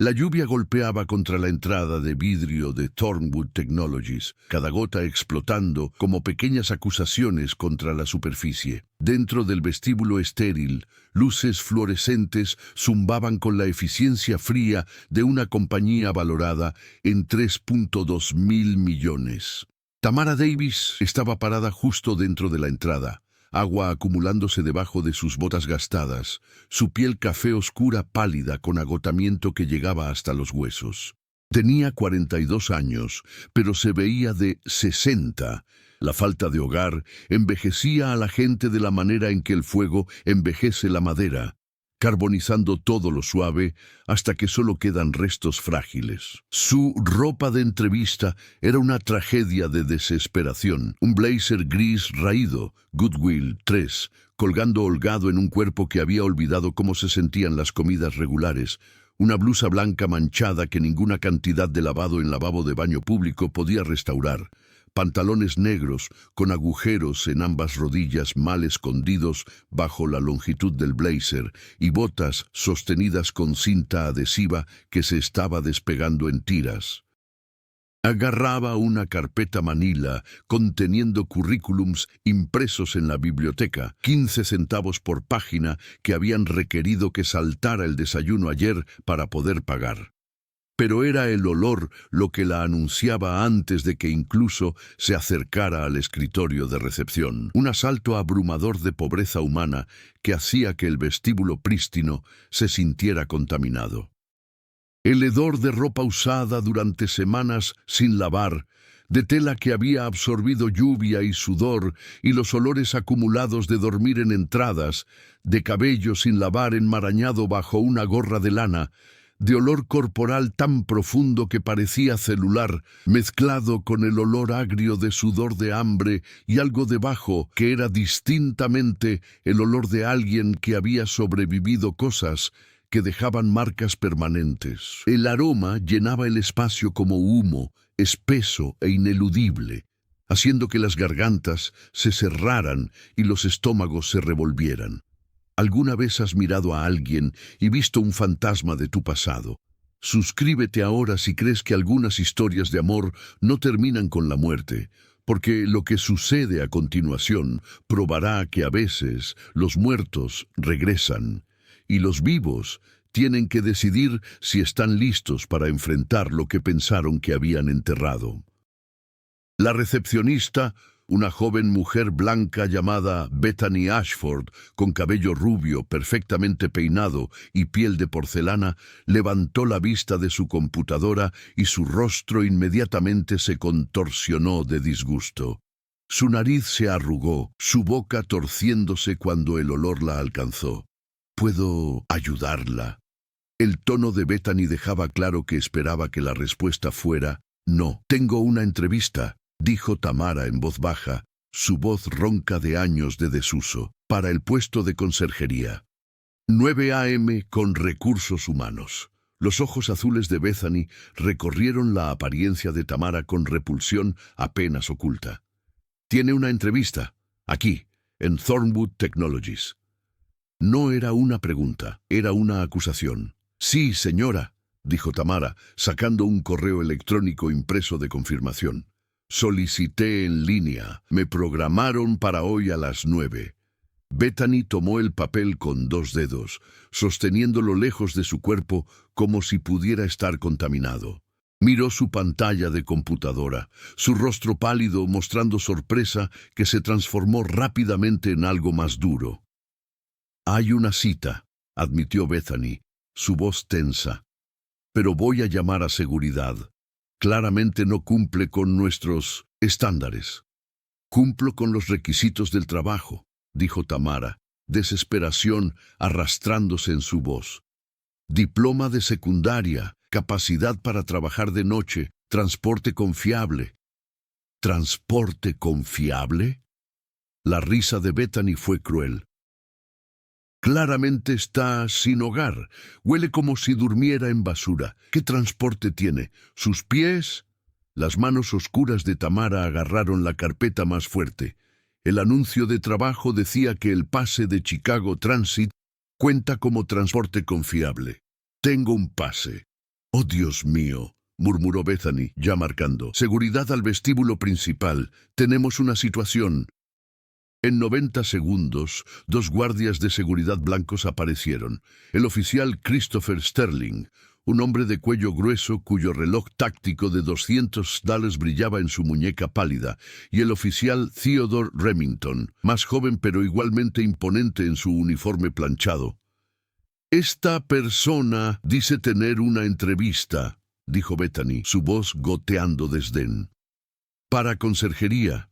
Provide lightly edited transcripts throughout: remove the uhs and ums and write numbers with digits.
La lluvia golpeaba contra la entrada de vidrio de Thornwood Technologies, cada gota explotando como pequeñas acusaciones contra la superficie. Dentro del vestíbulo estéril, luces fluorescentes zumbaban con la eficiencia fría de una compañía valorada en 3.2 mil millones. Tamara Davis estaba parada justo dentro de la entrada, agua acumulándose debajo de sus botas gastadas, su piel café oscura pálida con agotamiento que llegaba hasta los huesos. Tenía 42 años, pero se veía de 60. La falta de hogar envejecía a la gente de la manera en que el fuego envejece la madera, carbonizando todo lo suave hasta que solo quedan restos frágiles. Su ropa de entrevista era una tragedia de desesperación. Un blazer gris raído, Goodwill 3, colgando holgado en un cuerpo que había olvidado cómo se sentían las comidas regulares. Una blusa blanca manchada que ninguna cantidad de lavado en lavabo de baño público podía restaurar. Pantalones negros con agujeros en ambas rodillas mal escondidos bajo la longitud del blazer y botas sostenidas con cinta adhesiva que se estaba despegando en tiras. Agarraba una carpeta manila conteniendo currículums impresos en la biblioteca, 15 centavos por página que habían requerido que saltara el desayuno ayer para poder pagar. Pero era el olor lo que la anunciaba antes de que incluso se acercara al escritorio de recepción. Un asalto abrumador de pobreza humana que hacía que el vestíbulo prístino se sintiera contaminado. El hedor de ropa usada durante semanas sin lavar, de tela que había absorbido lluvia y sudor, y los olores acumulados de dormir en entradas, de cabello sin lavar enmarañado bajo una gorra de lana, de olor corporal tan profundo que parecía celular, mezclado con el olor agrio de sudor de hambre y algo debajo que era distintamente el olor de alguien que había sobrevivido cosas que dejaban marcas permanentes. El aroma llenaba el espacio como humo, espeso e ineludible, haciendo que las gargantas se cerraran y los estómagos se revolvieran. ¿Alguna vez has mirado a alguien y visto un fantasma de tu pasado? Suscríbete ahora si crees que algunas historias de amor no terminan con la muerte, porque lo que sucede a continuación probará que a veces los muertos regresan y los vivos tienen que decidir si están listos para enfrentar lo que pensaron que habían enterrado. La recepcionista, una joven mujer blanca llamada Bethany Ashford, con cabello rubio, perfectamente peinado y piel de porcelana, levantó la vista de su computadora y su rostro inmediatamente se contorsionó de disgusto. Su nariz se arrugó, su boca torciéndose cuando el olor la alcanzó. ¿Puedo ayudarla? El tono de Bethany dejaba claro que esperaba que la respuesta fuera no. Tengo una entrevista, dijo Tamara en voz baja, su voz ronca de años de desuso, para el puesto de conserjería. 9 a.m. con recursos humanos. Los ojos azules de Bethany recorrieron la apariencia de Tamara con repulsión apenas oculta. Tiene una entrevista, aquí, en Thornwood Technologies. No era una pregunta, era una acusación. Sí, señora, dijo Tamara, sacando un correo electrónico impreso de confirmación. Solicité en línea. Me programaron para hoy a las 9. Bethany tomó el papel con 2 dedos, sosteniéndolo lejos de su cuerpo como si pudiera estar contaminado. Miró su pantalla de computadora, su rostro pálido mostrando sorpresa que se transformó rápidamente en algo más duro. Hay una cita, admitió Bethany, su voz tensa. Pero voy a llamar a seguridad. Claramente no cumple con nuestros estándares. Cumplo con los requisitos del trabajo, dijo Tamara, desesperación arrastrándose en su voz. Diploma de secundaria, capacidad para trabajar de noche, transporte confiable. ¿Transporte confiable? La risa de Bethany fue cruel. Claramente está sin hogar. Huele como si durmiera en basura. ¿Qué transporte tiene? ¿Sus pies? Las manos oscuras de Tamara agarraron la carpeta más fuerte. El anuncio de trabajo decía que el pase de Chicago Transit cuenta como transporte confiable. Tengo un pase. Oh, Dios mío, murmuró Bethany, ya marcando. Seguridad al vestíbulo principal. Tenemos una situación. En 90 segundos, 2 guardias de seguridad blancos aparecieron. El oficial Christopher Sterling, un hombre de cuello grueso cuyo reloj táctico de $200 brillaba en su muñeca pálida, y el oficial Theodore Remington, más joven pero igualmente imponente en su uniforme planchado. Esta persona dice tener una entrevista, dijo Bethany, su voz goteando desdén. Para conserjería.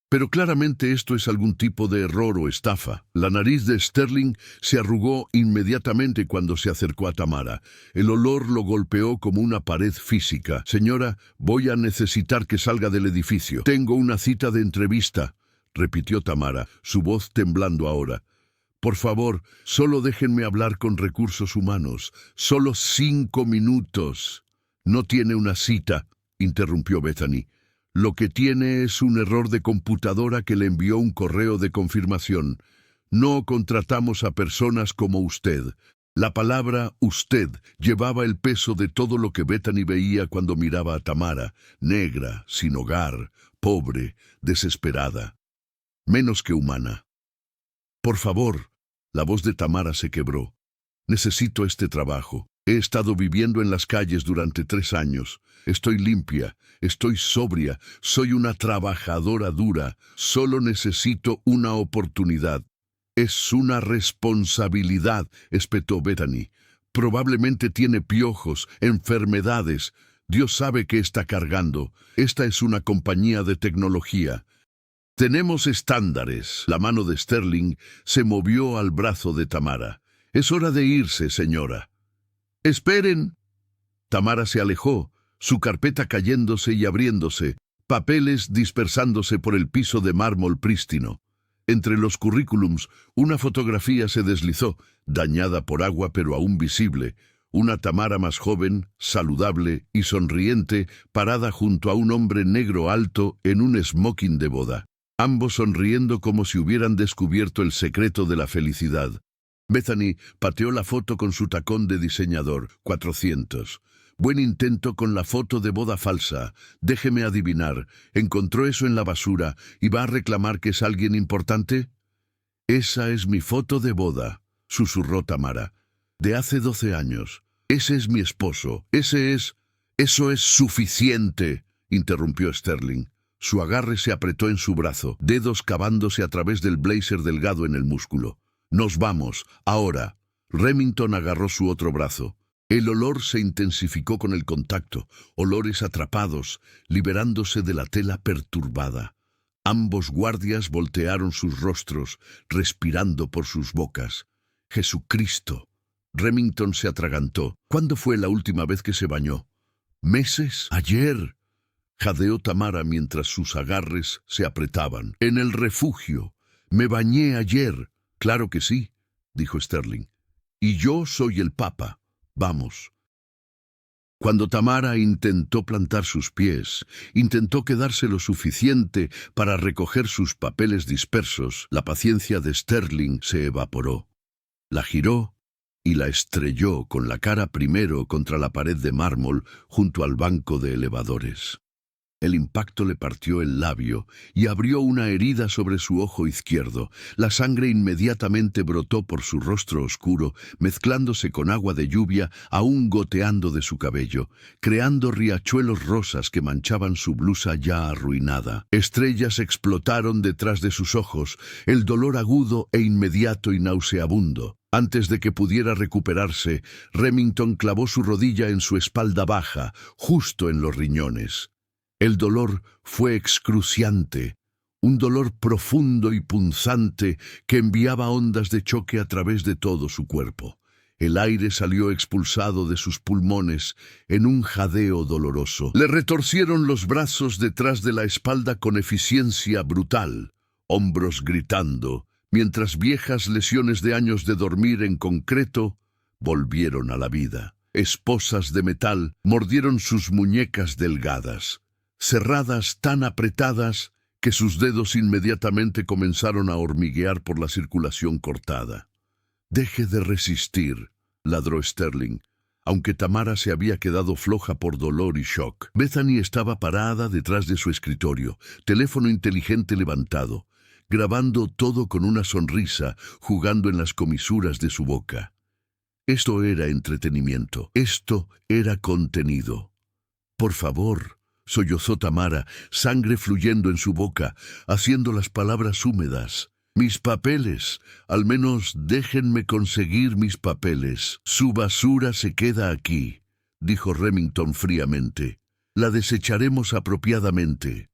Pero claramente esto es algún tipo de error o estafa. La nariz de Sterling se arrugó inmediatamente cuando se acercó a Tamara. El olor lo golpeó como una pared física. Señora, voy a necesitar que salga del edificio. Tengo una cita de entrevista, repitió Tamara, su voz temblando ahora. Por favor, solo déjenme hablar con recursos humanos. Solo 5 minutos. No tiene una cita, interrumpió Bethany. Lo que tiene es un error de computadora que le envió un correo de confirmación. No contratamos a personas como usted. La palabra usted llevaba el peso de todo lo que Bethany veía cuando miraba a Tamara, negra, sin hogar, pobre, desesperada. Menos que humana. Por favor, la voz de Tamara se quebró. Necesito este trabajo. He estado viviendo en las calles durante 3 años. Estoy limpia, estoy sobria, soy una trabajadora dura. Solo necesito una oportunidad. Es una responsabilidad, espetó Bethany. Probablemente tiene piojos, enfermedades. Dios sabe qué está cargando. Esta es una compañía de tecnología. Tenemos estándares. La mano de Sterling se movió al brazo de Tamara. Es hora de irse, señora. ¡Esperen! Tamara se alejó, su carpeta cayéndose y abriéndose, papeles dispersándose por el piso de mármol prístino. Entre los currículums, una fotografía se deslizó, dañada por agua pero aún visible. Una Tamara más joven, saludable y sonriente, parada junto a un hombre negro alto en un smoking de boda. Ambos sonriendo como si hubieran descubierto el secreto de la felicidad. Bethany pateó la foto con su tacón de diseñador. 400. Buen intento con la foto de boda falsa. Déjeme adivinar, ¿encontró eso en la basura y va a reclamar que es alguien importante? Esa es mi foto de boda, susurró Tamara. De hace 12 años. Ese es mi esposo. Eso es suficiente, interrumpió Sterling. Su agarre se apretó en su brazo, dedos cavándose a través del blazer delgado en el músculo. Nos vamos, ahora. Remington agarró su otro brazo. El olor se intensificó con el contacto, olores atrapados, liberándose de la tela perturbada. Ambos guardias voltearon sus rostros, respirando por sus bocas. ¡Jesucristo! Remington se atragantó. ¿Cuándo fue la última vez que se bañó? ¿Meses? ¿Ayer? Jadeó Tamara mientras sus agarres se apretaban. En el refugio. Me bañé ayer. Claro que sí, dijo Sterling. Y yo soy el Papa. Vamos. Cuando Tamara intentó plantar sus pies, intentó quedarse lo suficiente para recoger sus papeles dispersos, la paciencia de Sterling se evaporó. La giró y la estrelló con la cara primero contra la pared de mármol junto al banco de elevadores. El impacto le partió el labio y abrió una herida sobre su ojo izquierdo. La sangre inmediatamente brotó por su rostro oscuro, mezclándose con agua de lluvia aún goteando de su cabello, creando riachuelos rosas que manchaban su blusa ya arruinada. Estrellas explotaron detrás de sus ojos, el dolor agudo e inmediato y nauseabundo. Antes de que pudiera recuperarse, Remington clavó su rodilla en su espalda baja, justo en los riñones. El dolor fue excruciante, un dolor profundo y punzante que enviaba ondas de choque a través de todo su cuerpo. El aire salió expulsado de sus pulmones en un jadeo doloroso. Le retorcieron los brazos detrás de la espalda con eficiencia brutal, hombros gritando, mientras viejas lesiones de años de dormir en concreto volvieron a la vida. Esposas de metal mordieron sus muñecas delgadas, cerradas tan apretadas que sus dedos inmediatamente comenzaron a hormiguear por la circulación cortada. «Deje de resistir», ladró Sterling. aunque Tamara se había quedado floja por dolor y shock. Bethany estaba parada detrás de su escritorio, teléfono inteligente levantado, grabando todo con una sonrisa, jugando en las comisuras de su boca. Esto era entretenimiento. Esto era contenido. «Por favor», sollozó Tamara, sangre fluyendo en su boca, haciendo las palabras húmedas. «Mis papeles. Al menos déjenme conseguir mis papeles. Su basura se queda aquí», dijo Remington fríamente. «La desecharemos apropiadamente».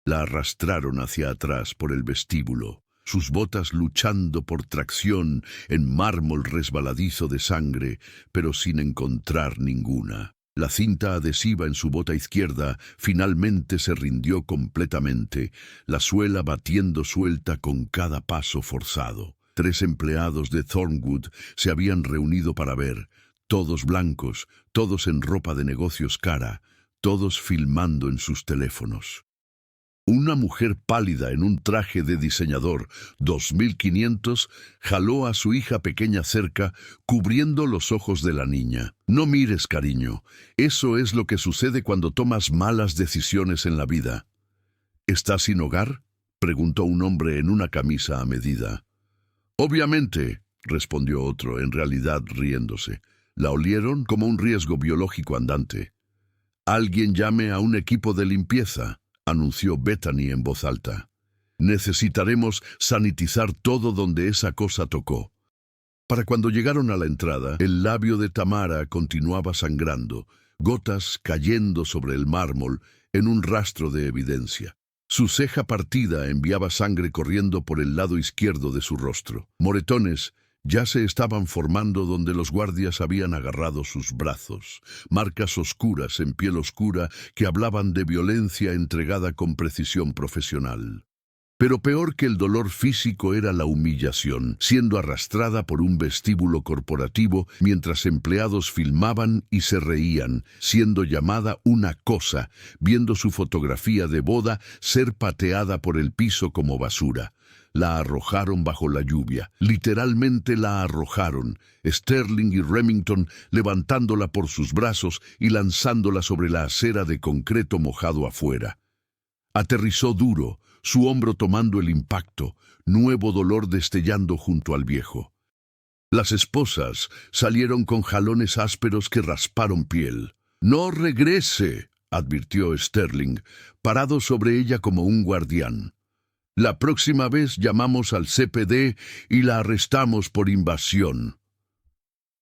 La arrastraron hacia atrás por el vestíbulo, sus botas luchando por tracción en mármol resbaladizo de sangre, pero sin encontrar ninguna. La cinta adhesiva en su bota izquierda finalmente se rindió completamente, la suela batiendo suelta con cada paso forzado. 3 empleados de Thornwood se habían reunido para ver, todos blancos, todos en ropa de negocios cara, todos filmando en sus teléfonos. Una mujer pálida en un traje de diseñador 2500 jaló a su hija pequeña cerca, cubriendo los ojos de la niña. «No mires, cariño. Eso es lo que sucede cuando tomas malas decisiones en la vida». «¿Estás sin hogar?», preguntó un hombre en una camisa a medida. «Obviamente», respondió otro, en realidad riéndose. «La olieron como un riesgo biológico andante». «Alguien llame a un equipo de limpieza», anunció Bethany en voz alta. «Necesitaremos sanitizar todo donde esa cosa tocó». Para cuando llegaron a la entrada, el labio de Tamara continuaba sangrando, gotas cayendo sobre el mármol en un rastro de evidencia. Su ceja partida enviaba sangre corriendo por el lado izquierdo de su rostro. Moretones ya se estaban formando donde los guardias habían agarrado sus brazos, marcas oscuras en piel oscura que hablaban de violencia entregada con precisión profesional. Pero peor que el dolor físico era la humillación, siendo arrastrada por un vestíbulo corporativo mientras empleados filmaban y se reían, siendo llamada una cosa, viendo su fotografía de boda ser pateada por el piso como basura. La arrojaron bajo la lluvia, literalmente la arrojaron, Sterling y Remington levantándola por sus brazos y lanzándola sobre la acera de concreto mojado afuera. Aterrizó duro, su hombro tomando el impacto, nuevo dolor destellando junto al viejo. Las esposas salieron con jalones ásperos que rasparon piel. «No regrese», advirtió Sterling, parado sobre ella como un guardián. «La próxima vez llamamos al CPD y la arrestamos por invasión».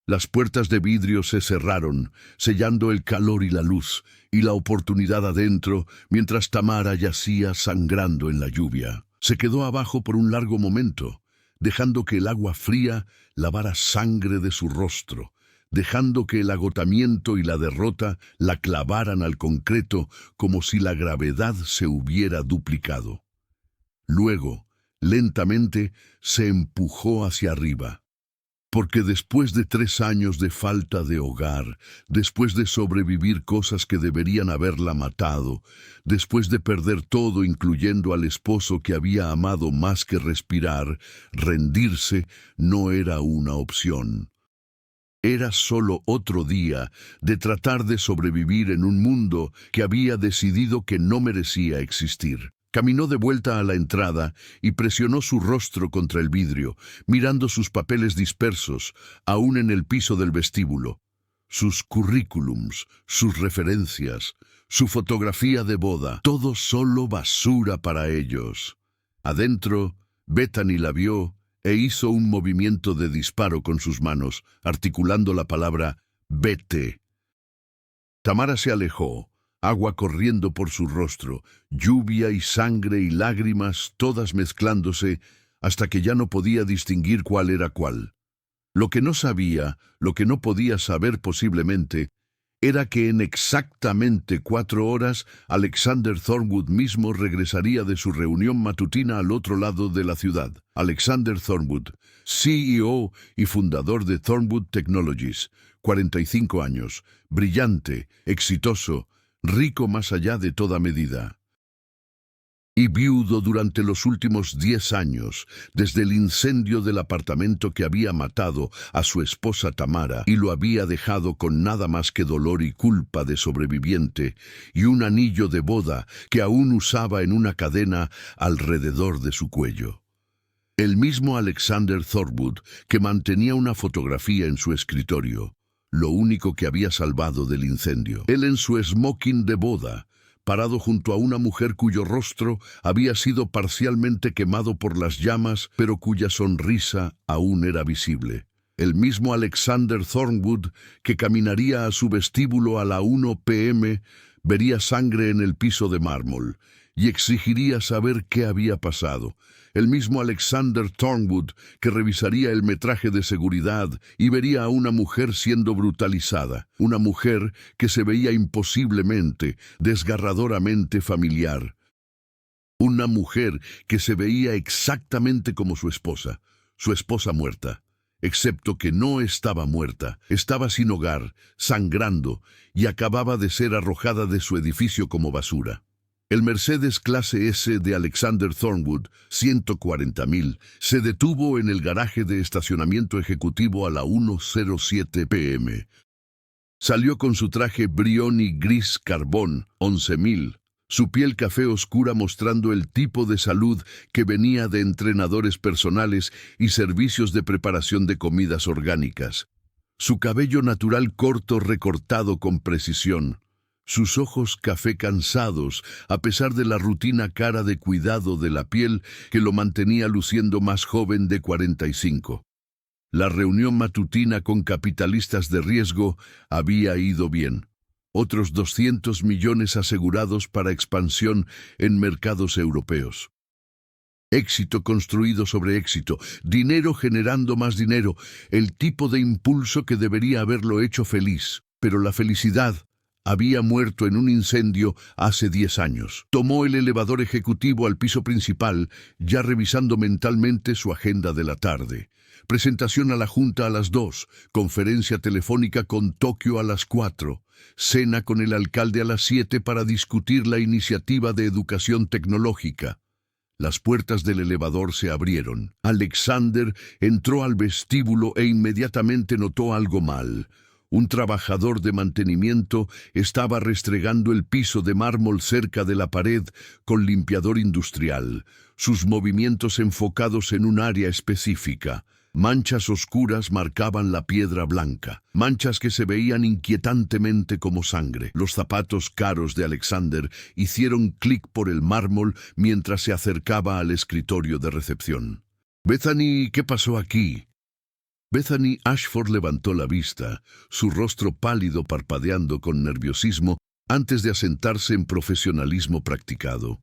Las puertas de vidrio se cerraron, sellando el calor y la luz, y la oportunidad adentro, mientras Tamara yacía sangrando en la lluvia. Se quedó abajo por un largo momento, dejando que el agua fría lavara sangre de su rostro, dejando que el agotamiento y la derrota la clavaran al concreto como si la gravedad se hubiera duplicado. Luego, lentamente, se empujó hacia arriba. Porque después de 3 años de falta de hogar, después de sobrevivir cosas que deberían haberla matado, después de perder todo incluyendo al esposo que había amado más que respirar, rendirse no era una opción. Era solo otro día de tratar de sobrevivir en un mundo que había decidido que no merecía existir. Caminó de vuelta a la entrada y presionó su rostro contra el vidrio, mirando sus papeles dispersos, aún en el piso del vestíbulo. Sus currículums, sus referencias, su fotografía de boda, todo solo basura para ellos. Adentro, Bethany la vio e hizo un movimiento de disparo con sus manos, articulando la palabra «vete». Tamara se alejó. Agua corriendo por su rostro, lluvia y sangre y lágrimas, todas mezclándose, hasta que ya no podía distinguir cuál era cuál. Lo que no sabía, lo que no podía saber posiblemente, era que en exactamente 4 horas Alexander Thornwood mismo regresaría de su reunión matutina al otro lado de la ciudad. Alexander Thornwood, CEO y fundador de Thornwood Technologies, 45 años, brillante, exitoso, rico más allá de toda medida. y viudo durante los últimos 10 años, desde el incendio del apartamento que había matado a su esposa Tamara y lo había dejado con nada más que dolor y culpa de sobreviviente, y un anillo de boda que aún usaba en una cadena alrededor de su cuello. El mismo Alexander Thornwood, que mantenía una fotografía en su escritorio, lo único que había salvado del incendio. Él en su smoking de boda, parado junto a una mujer cuyo rostro había sido parcialmente quemado por las llamas, pero cuya sonrisa aún era visible. El mismo Alexander Thornwood, que caminaría a su vestíbulo a la 1 p.m., vería sangre en el piso de mármol y exigiría saber qué había pasado. El mismo Alexander Thornwood, que revisaría el metraje de seguridad y vería a una mujer siendo brutalizada, una mujer que se veía imposiblemente, desgarradoramente familiar. Una mujer que se veía exactamente como su esposa muerta, excepto que no estaba muerta, estaba sin hogar, sangrando, y acababa de ser arrojada de su edificio como basura. El Mercedes clase S de Alexander Thornwood, 140.000, se detuvo en el garaje de estacionamiento ejecutivo a la 1:07 p.m. Salió con su traje Brioni gris carbón, 11.000, su piel café oscura mostrando el tipo de salud que venía de entrenadores personales y servicios de preparación de comidas orgánicas. Su cabello natural corto recortado con precisión. Sus ojos café cansados, a pesar de la rutina cara de cuidado de la piel que lo mantenía luciendo más joven de 45. La reunión matutina con capitalistas de riesgo había ido bien. Otros 200 millones asegurados para expansión en mercados europeos. Éxito construido sobre éxito, dinero generando más dinero, el tipo de impulso que debería haberlo hecho feliz. Pero la felicidad había muerto en un incendio hace 10 años. Tomó el elevador ejecutivo al piso principal, ya revisando mentalmente su agenda de la tarde. Presentación a la Junta a las 2, conferencia telefónica con Tokio a las 4, cena con el alcalde a las 7 para discutir la iniciativa de educación tecnológica. Las puertas del elevador se abrieron. Alexander entró al vestíbulo e inmediatamente notó algo mal. Un trabajador de mantenimiento estaba restregando el piso de mármol cerca de la pared con limpiador industrial, sus movimientos enfocados en un área específica. Manchas oscuras marcaban la piedra blanca, manchas que se veían inquietantemente como sangre. Los zapatos caros de Alexander hicieron clic por el mármol mientras se acercaba al escritorio de recepción. «Bethany, ¿qué pasó aquí?» Bethany Ashford levantó la vista, su rostro pálido parpadeando con nerviosismo antes de asentarse en profesionalismo practicado.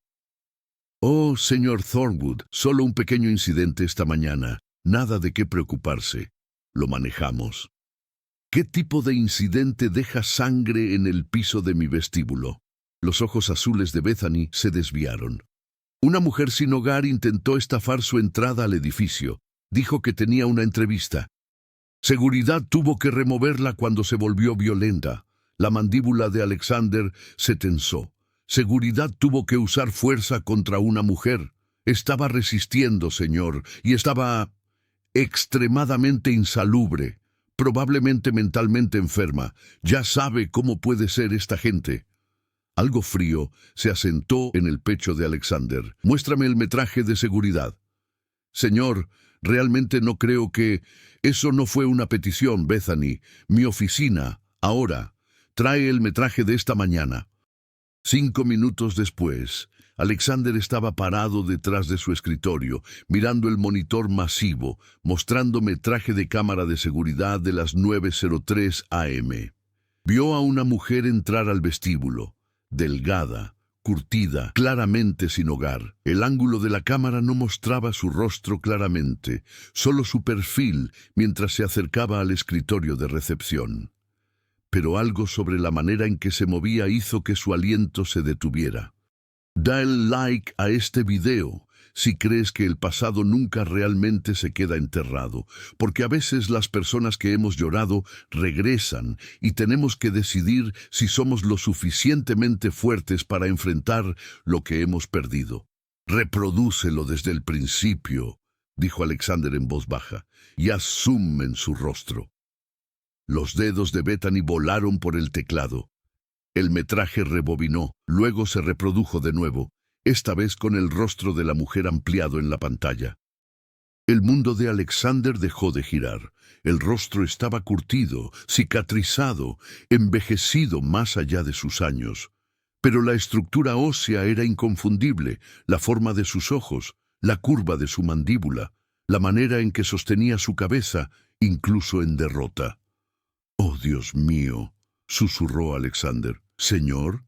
«Oh, señor Thornwood, solo un pequeño incidente esta mañana. Nada de qué preocuparse. Lo manejamos». «¿Qué tipo de incidente deja sangre en el piso de mi vestíbulo?» Los ojos azules de Bethany se desviaron. «Una mujer sin hogar intentó estafar su entrada al edificio. Dijo que tenía una entrevista. Seguridad tuvo que removerla cuando se volvió violenta». La mandíbula de Alexander se tensó. Seguridad tuvo que usar fuerza contra una mujer. Estaba resistiendo, señor, y estaba extremadamente insalubre, probablemente mentalmente enferma. Ya sabe cómo puede ser esta gente. Algo frío se asentó en el pecho de Alexander. «Muéstrame el metraje de seguridad». «Señor, realmente no creo que...» «Eso no fue una petición, Bethany. Mi oficina, ahora. Trae el metraje de esta mañana». 5 minutos después, Alexander estaba parado detrás de su escritorio, mirando el monitor masivo, mostrando metraje de cámara de seguridad de las 9:03 a.m. Vio a una mujer entrar al vestíbulo, delgada, curtida, claramente sin hogar. El ángulo de la cámara no mostraba su rostro claramente, solo su perfil mientras se acercaba al escritorio de recepción. Pero algo sobre la manera en que se movía hizo que su aliento se detuviera. Da el like a este video si crees que el pasado nunca realmente se queda enterrado, porque a veces las personas que hemos llorado regresan y tenemos que decidir si somos lo suficientemente fuertes para enfrentar lo que hemos perdido. Reprodúcelo desde el principio, dijo Alexander en voz baja, y haz zoom en su rostro. Los dedos de Bethany volaron por el teclado. El metraje rebobinó, luego se reprodujo de nuevo, esta vez con el rostro de la mujer ampliado en la pantalla. El mundo de Alexander dejó de girar. El rostro estaba curtido, cicatrizado, envejecido más allá de sus años. Pero la estructura ósea era inconfundible, la forma de sus ojos, la curva de su mandíbula, la manera en que sostenía su cabeza, incluso en derrota. «Oh, Dios mío», susurró Alexander. «¿Señor?»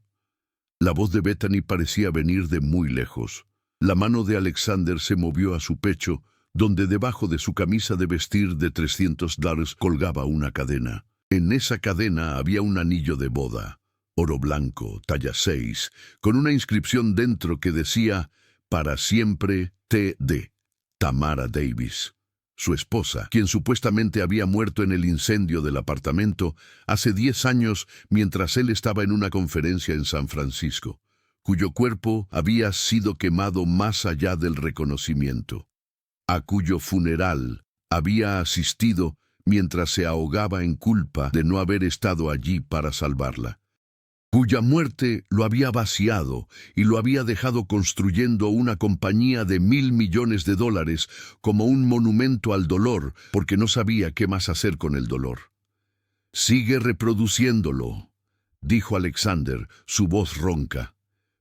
La voz de Bethany parecía venir de muy lejos. La mano de Alexander se movió a su pecho, donde debajo de su camisa de vestir de $300 colgaba una cadena. En esa cadena había un anillo de boda, oro blanco, talla 6, con una inscripción dentro que decía «Para siempre T.D. Tamara Davis». Su esposa, quien supuestamente había muerto en el incendio del apartamento hace 10 años mientras él estaba en una conferencia en San Francisco, cuyo cuerpo había sido quemado más allá del reconocimiento, a cuyo funeral había asistido mientras se ahogaba en culpa de no haber estado allí para salvarla, cuya muerte lo había vaciado y lo había dejado construyendo una compañía de $1.000 millones como un monumento al dolor, porque no sabía qué más hacer con el dolor. «Sigue reproduciéndolo», dijo Alexander, su voz ronca.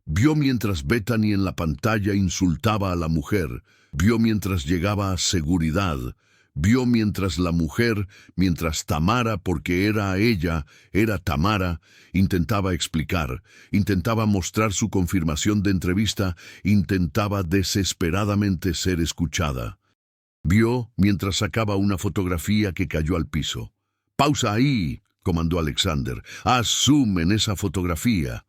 Vio mientras Bethany en la pantalla insultaba a la mujer, vio mientras llegaba a seguridad, vio mientras la mujer, mientras Tamara, porque era ella, era Tamara, intentaba explicar, intentaba mostrar su confirmación de entrevista, intentaba desesperadamente ser escuchada. Vio mientras sacaba una fotografía que cayó al piso. «¡Pausa ahí!», comandó Alexander. «Haz zoom en esa fotografía».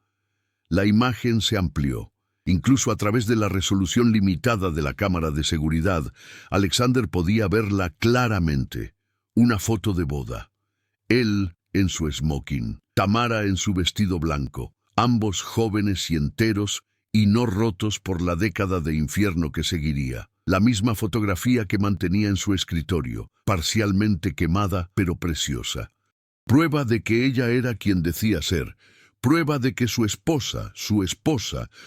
La imagen se amplió. Incluso a través de la resolución limitada de la cámara de seguridad, Alexander podía verla claramente. Una foto de boda. Él en su smoking, Tamara en su vestido blanco, ambos jóvenes y enteros y no rotos por la década de infierno que seguiría. La misma fotografía que mantenía en su escritorio, parcialmente quemada pero preciosa. Prueba de que ella era quien decía ser. Prueba de que su esposa,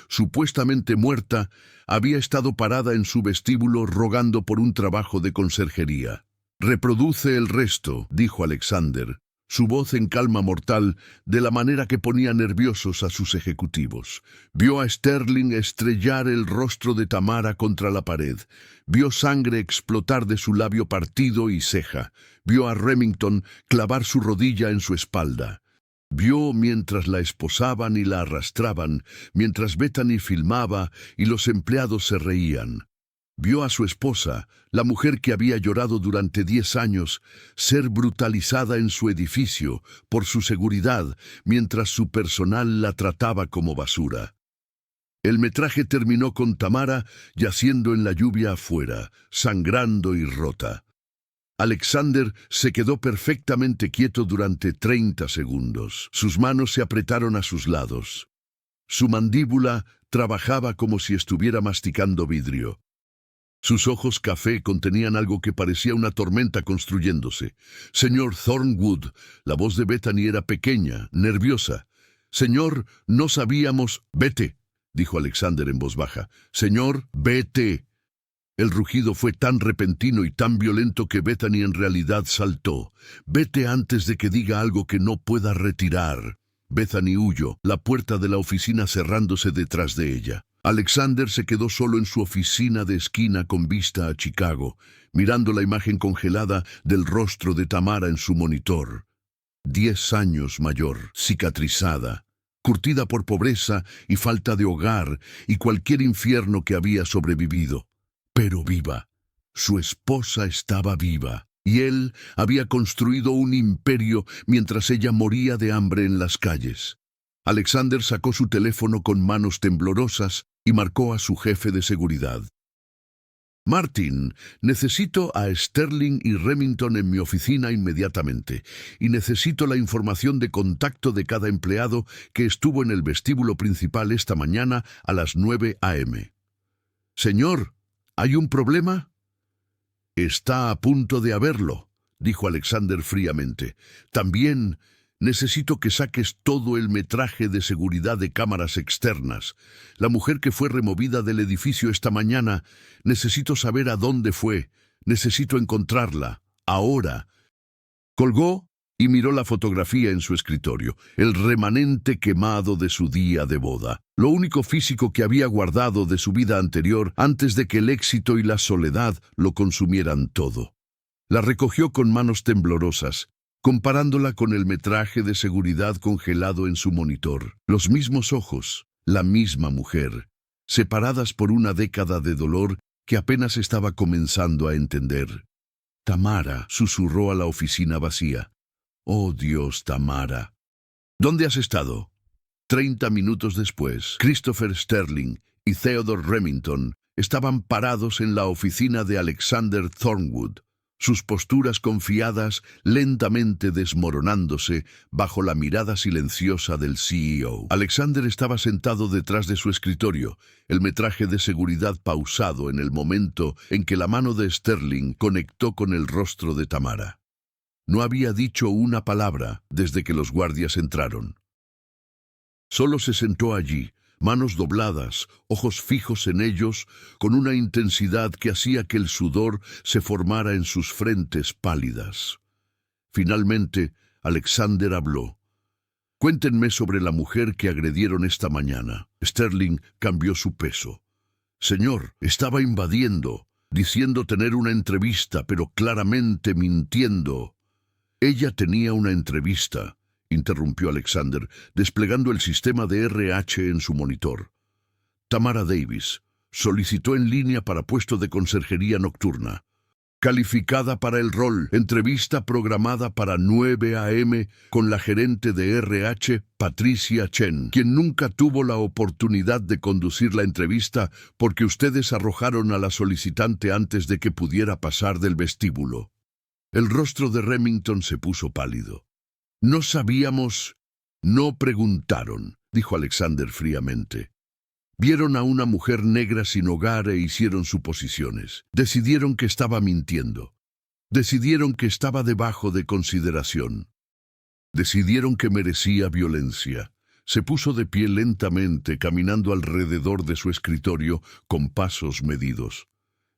supuestamente muerta, había estado parada en su vestíbulo rogando por un trabajo de conserjería. «Reproduce el resto», dijo Alexander, su voz en calma mortal, de la manera que ponía nerviosos a sus ejecutivos. Vio a Sterling estrellar el rostro de Tamara contra la pared. Vio sangre explotar de su labio partido y ceja. Vio a Remington clavar su rodilla en su espalda. Vio mientras la esposaban y la arrastraban, mientras Bethany filmaba y los empleados se reían. Vio a su esposa, la mujer que había llorado durante 10 años, ser brutalizada en su edificio por su seguridad, mientras su personal la trataba como basura. El metraje terminó con Tamara yaciendo en la lluvia afuera, sangrando y rota. Alexander se quedó perfectamente quieto durante 30 segundos. Sus manos se apretaron a sus lados. Su mandíbula trabajaba como si estuviera masticando vidrio. Sus ojos café contenían algo que parecía una tormenta construyéndose. «Señor Thornwood», la voz de Bethany era pequeña, nerviosa. «Señor, no sabíamos...» «Vete», dijo Alexander en voz baja. «Señor, vete». El rugido fue tan repentino y tan violento que Bethany en realidad saltó. «Vete antes de que diga algo que no pueda retirar». Bethany huyó, la puerta de la oficina cerrándose detrás de ella. Alexander se quedó solo en su oficina de esquina con vista a Chicago, mirando la imagen congelada del rostro de Tamara en su monitor. 10 años mayor, cicatrizada, curtida por pobreza y falta de hogar y cualquier infierno que había sobrevivido. Pero viva. Su esposa estaba viva, y él había construido un imperio mientras ella moría de hambre en las calles. Alexander sacó su teléfono con manos temblorosas y marcó a su jefe de seguridad. «Martin, necesito a Sterling y Remington en mi oficina inmediatamente, y necesito la información de contacto de cada empleado que estuvo en el vestíbulo principal esta mañana a las 9 a.m. Señor, ¿hay un problema? Está a punto de haberlo, dijo Alexander fríamente. También necesito que saques todo el metraje de seguridad de cámaras externas. La mujer que fue removida del edificio esta mañana, necesito saber a dónde fue. Necesito encontrarla. Ahora. Colgó y miró la fotografía en su escritorio, el remanente quemado de su día de boda, lo único físico que había guardado de su vida anterior antes de que el éxito y la soledad lo consumieran todo. La recogió con manos temblorosas, comparándola con el metraje de seguridad congelado en su monitor. Los mismos ojos, la misma mujer, separadas por una década de dolor que apenas estaba comenzando a entender. Tamara, susurró a la oficina vacía. Oh Dios, Tamara. ¿Dónde has estado? 30 minutos después, Christopher Sterling y Theodore Remington estaban parados en la oficina de Alexander Thornwood, sus posturas confiadas lentamente desmoronándose bajo la mirada silenciosa del CEO. Alexander estaba sentado detrás de su escritorio, el metraje de seguridad pausado en el momento en que la mano de Sterling conectó con el rostro de Tamara. No había dicho una palabra desde que los guardias entraron. Solo se sentó allí, manos dobladas, ojos fijos en ellos, con una intensidad que hacía que el sudor se formara en sus frentes pálidas. Finalmente, Alexander habló. Cuéntenme sobre la mujer que agredieron esta mañana. Sterling cambió su peso. Señor, estaba invadiendo, diciendo tener una entrevista, pero claramente mintiendo. Ella tenía una entrevista, interrumpió Alexander, desplegando el sistema de RH en su monitor. Tamara Davis solicitó en línea para puesto de conserjería nocturna. Calificada para el rol, entrevista programada para 9 a.m. con la gerente de RH, Patricia Chen, quien nunca tuvo la oportunidad de conducir la entrevista porque ustedes arrojaron a la solicitante antes de que pudiera pasar del vestíbulo. El rostro de Remington se puso pálido. No sabíamos, no preguntaron, dijo Alexander fríamente. Vieron a una mujer negra sin hogar e hicieron suposiciones. Decidieron que estaba mintiendo. Decidieron que estaba debajo de consideración. Decidieron que merecía violencia. Se puso de pie lentamente, caminando alrededor de su escritorio con pasos medidos.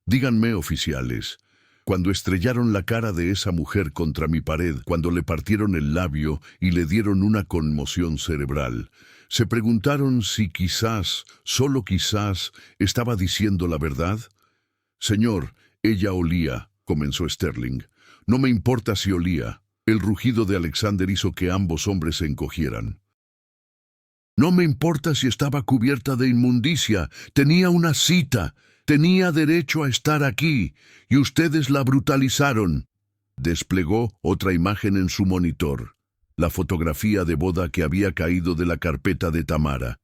Díganme, oficiales, cuando estrellaron la cara de esa mujer contra mi pared, cuando le partieron el labio y le dieron una conmoción cerebral, ¿se preguntaron si quizás, solo quizás, estaba diciendo la verdad? Señor, ella olía, comenzó Sterling. No me importa si olía. El rugido de Alexander hizo que ambos hombres se encogieran. No me importa si estaba cubierta de inmundicia. Tenía una cita. Tenía derecho a estar aquí, y ustedes la brutalizaron. Desplegó otra imagen en su monitor, la fotografía de boda que había caído de la carpeta de Tamara.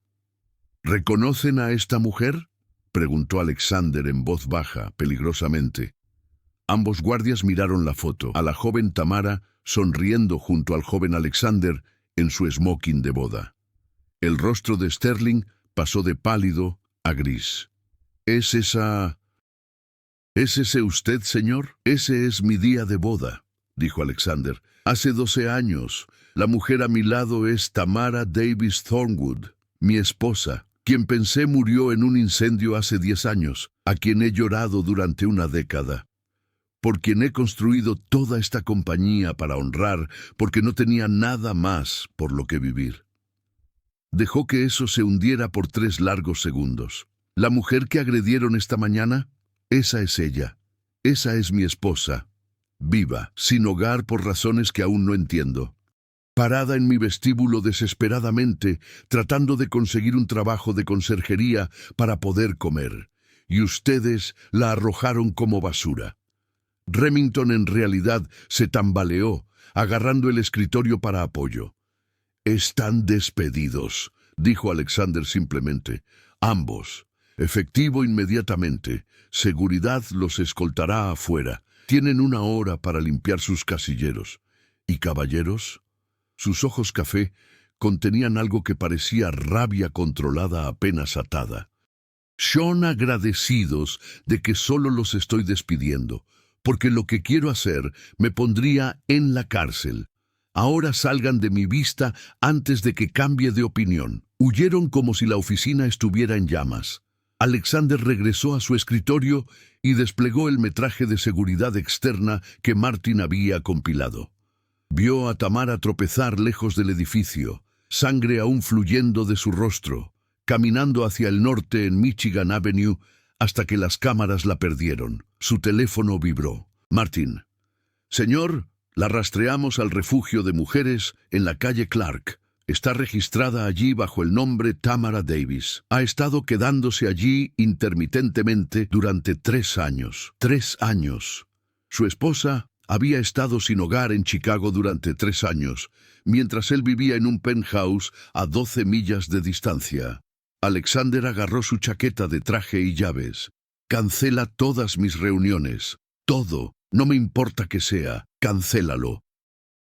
¿Reconocen a esta mujer?, preguntó Alexander en voz baja, peligrosamente. Ambos guardias miraron la foto, a la joven Tamara sonriendo junto al joven Alexander en su smoking de boda. El rostro de Sterling pasó de pálido a gris. ¿Es ese usted, señor? Ese es mi día de boda, dijo Alexander. Hace 12 años. La mujer a mi lado es Tamara Davis Thornwood, mi esposa, quien pensé murió en un incendio hace 10 años, a quien he llorado durante una década. Por quien he construido toda esta compañía para honrar, porque no tenía nada más por lo que vivir. Dejó que eso se hundiera por 3 largos segundos. La mujer que agredieron esta mañana, esa es ella. Esa es mi esposa. Viva, sin hogar por razones que aún no entiendo. Parada en mi vestíbulo desesperadamente, tratando de conseguir un trabajo de conserjería para poder comer. Y ustedes la arrojaron como basura. Remington en realidad se tambaleó, agarrando el escritorio para apoyo. Están despedidos, dijo Alexander simplemente. Ambos. Efectivo inmediatamente. Seguridad los escoltará afuera. Tienen 1 hora para limpiar sus casilleros. ¿Y caballeros? Sus ojos café contenían algo que parecía rabia controlada apenas atada. Son agradecidos de que solo los estoy despidiendo, porque lo que quiero hacer me pondría en la cárcel. Ahora salgan de mi vista antes de que cambie de opinión. Huyeron como si la oficina estuviera en llamas. Alexander regresó a su escritorio y desplegó el metraje de seguridad externa que Martin había compilado. Vio a Tamara tropezar lejos del edificio, sangre aún fluyendo de su rostro, caminando hacia el norte en Michigan Avenue hasta que las cámaras la perdieron. Su teléfono vibró. Martin. Señor, la rastreamos al refugio de mujeres en la calle Clark. Está registrada allí bajo el nombre Tamara Davis. Ha estado quedándose allí intermitentemente durante 3 años. 3 años. Su esposa había estado sin hogar en Chicago durante 3 años, mientras él vivía en un penthouse a 12 millas de distancia. Alexander agarró su chaqueta de traje y llaves. Cancela todas mis reuniones. Todo. No me importa que sea. Cancélalo.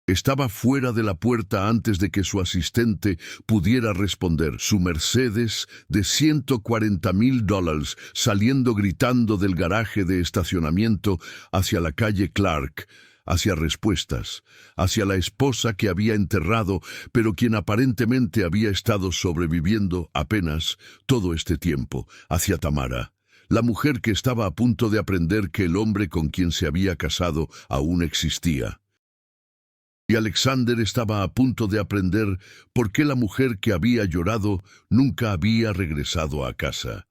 Estaba fuera de la puerta antes de que su asistente pudiera responder. Su Mercedes de $140,000 saliendo gritando del garaje de estacionamiento hacia la calle Clark, hacia respuestas, hacia la esposa que había enterrado, pero quien aparentemente había estado sobreviviendo apenas todo este tiempo, hacia Tamara, la mujer que estaba a punto de aprender que el hombre con quien se había casado aún existía. Y Alexander estaba a punto de aprender por qué la mujer que había llorado nunca había regresado a casa.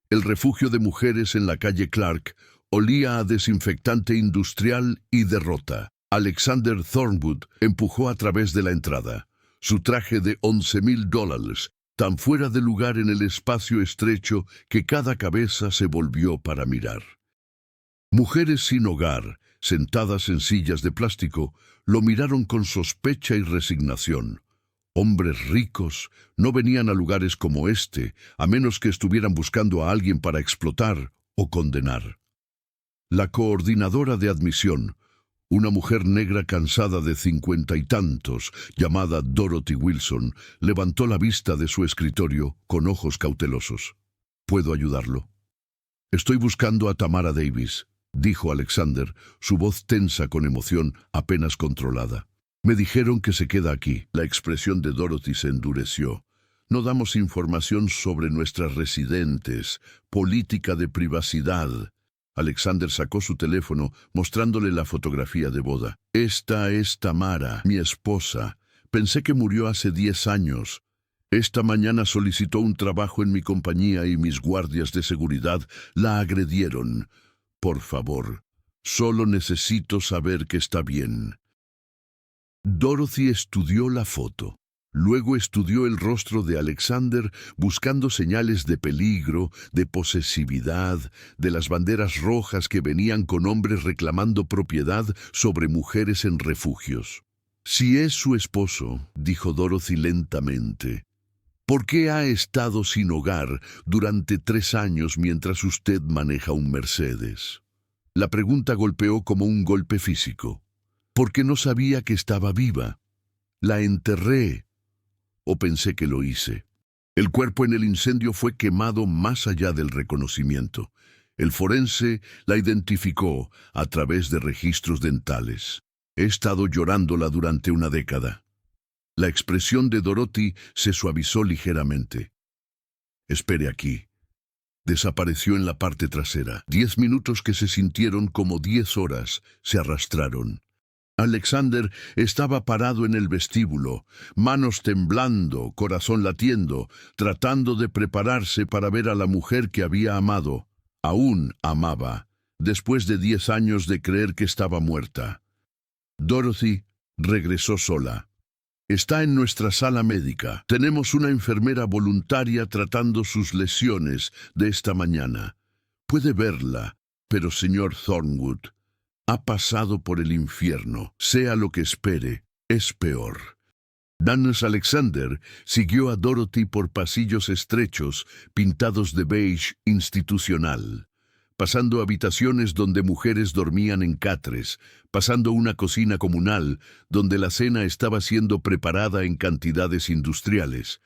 El refugio de mujeres en la calle Clark olía a desinfectante industrial y derrota. Alexander Thornwood empujó a través de la entrada. Su traje de $11,000, tan fuera de lugar en el espacio estrecho que cada cabeza se volvió para mirar. Mujeres sin hogar, sentadas en sillas de plástico, lo miraron con sospecha y resignación. Hombres ricos no venían a lugares como este, a menos que estuvieran buscando a alguien para explotar o condenar. La coordinadora de admisión, una mujer negra cansada de 50 y tantos, llamada Dorothy Wilson, levantó la vista de su escritorio con ojos cautelosos. ¿Puedo ayudarlo? Estoy buscando a Tamara Davis, dijo Alexander, su voz tensa con emoción apenas controlada. Me dijeron que se queda aquí. La expresión de Dorothy se endureció. No damos información sobre nuestras residentes. Política de privacidad. Alexander sacó su teléfono, mostrándole la fotografía de boda. Esta es Tamara, mi esposa. Pensé que murió hace 10 años. Esta mañana solicitó un trabajo en mi compañía y mis guardias de seguridad la agredieron. Por favor, solo necesito saber que está bien. Dorothy estudió la foto. Luego estudió el rostro de Alexander buscando señales de peligro, de posesividad, de las banderas rojas que venían con hombres reclamando propiedad sobre mujeres en refugios. Si es su esposo, dijo Dorothy lentamente, ¿por qué ha estado sin hogar durante 3 años mientras usted maneja un Mercedes? La pregunta golpeó como un golpe físico. Porque no sabía que estaba viva. La enterré. O pensé que lo hice. El cuerpo en el incendio fue quemado más allá del reconocimiento. El forense la identificó a través de registros dentales. He estado llorándola durante una década. La expresión de Dorothy se suavizó ligeramente. Espere aquí. Desapareció en la parte trasera. 10 minutos que se sintieron como 10 horas se arrastraron. Alexander estaba parado en el vestíbulo, manos temblando, corazón latiendo, tratando de prepararse para ver a la mujer que había amado. Aún amaba, después de 10 años de creer que estaba muerta. Dorothy regresó sola. Está en nuestra sala médica. Tenemos una enfermera voluntaria tratando sus lesiones de esta mañana. Puede verla, pero señor Thornwood, ha pasado por el infierno. Sea lo que espere, es peor. Daniels Alexander siguió a Dorothy por pasillos estrechos, pintados de beige institucional, pasando habitaciones donde mujeres dormían en catres, pasando una cocina comunal donde la cena estaba siendo preparada en cantidades industriales,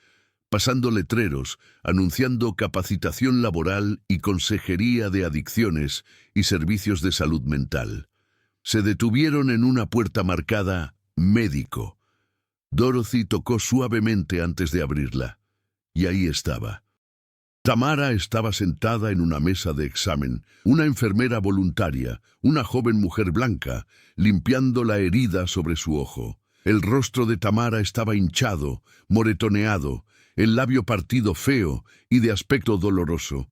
pasando letreros, anunciando capacitación laboral y consejería de adicciones y servicios de salud mental. Se detuvieron en una puerta marcada «Médico». Dorothy tocó suavemente antes de abrirla, y ahí estaba. Tamara estaba sentada en una mesa de examen, una enfermera voluntaria, una joven mujer blanca, limpiando la herida sobre su ojo. El rostro de Tamara estaba hinchado, moretoneado, el labio partido feo y de aspecto doloroso.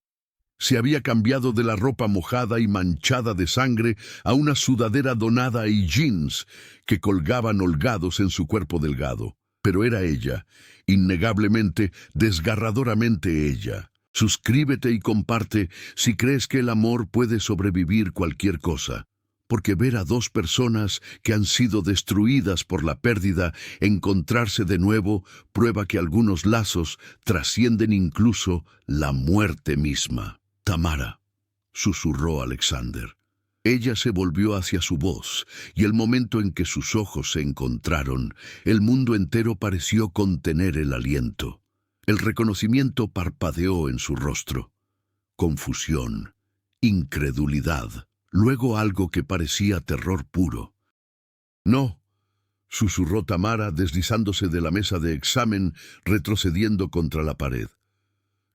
Se había cambiado de la ropa mojada y manchada de sangre a una sudadera donada y jeans que colgaban holgados en su cuerpo delgado. Pero era ella, innegablemente, desgarradoramente ella. Suscríbete y comparte si crees que el amor puede sobrevivir cualquier cosa. Porque ver a dos personas que han sido destruidas por la pérdida encontrarse de nuevo prueba que algunos lazos trascienden incluso la muerte misma. Tamara, susurró Alexander. Ella se volvió hacia su voz, y el momento en que sus ojos se encontraron, el mundo entero pareció contener el aliento. El reconocimiento parpadeó en su rostro. Confusión, incredulidad, luego algo que parecía terror puro. «No», susurró Tamara deslizándose de la mesa de examen, retrocediendo contra la pared.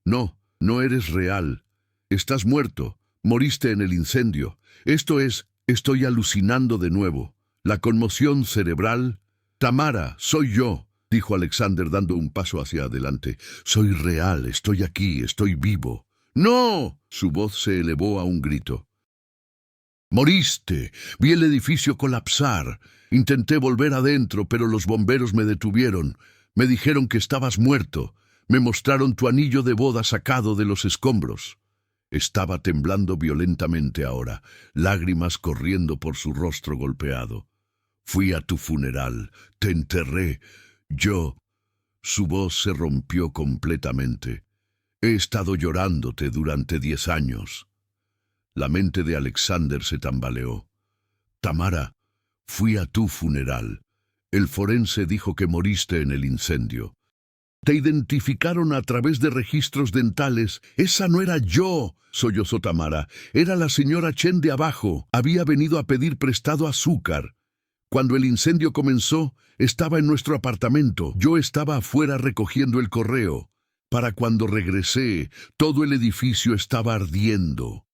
«No, no eres real. Estás muerto. Moriste en el incendio. Estoy alucinando de nuevo. La conmoción cerebral». «Tamara, soy yo», dijo Alexander dando un paso hacia adelante. «Soy real, estoy aquí, estoy vivo». «¡No!», su voz se elevó a un grito. «Moriste. Vi el edificio colapsar. Intenté volver adentro, pero los bomberos me detuvieron. Me dijeron que estabas muerto. Me mostraron tu anillo de boda sacado de los escombros». Estaba temblando violentamente ahora, lágrimas corriendo por su rostro golpeado. «Fui a tu funeral. Te enterré. Yo...» Su voz se rompió completamente. «He estado llorándote durante 10 años». La mente de Alexander se tambaleó. «Tamara, fui a tu funeral. El forense dijo que moriste en el incendio. Te identificaron a través de registros dentales. Esa no era yo», sollozó Tamara. «Era la señora Chen de abajo. Había venido a pedir prestado azúcar. Cuando el incendio comenzó, estaba en nuestro apartamento. Yo estaba afuera recogiendo el correo. Para cuando regresé, todo el edificio estaba ardiendo».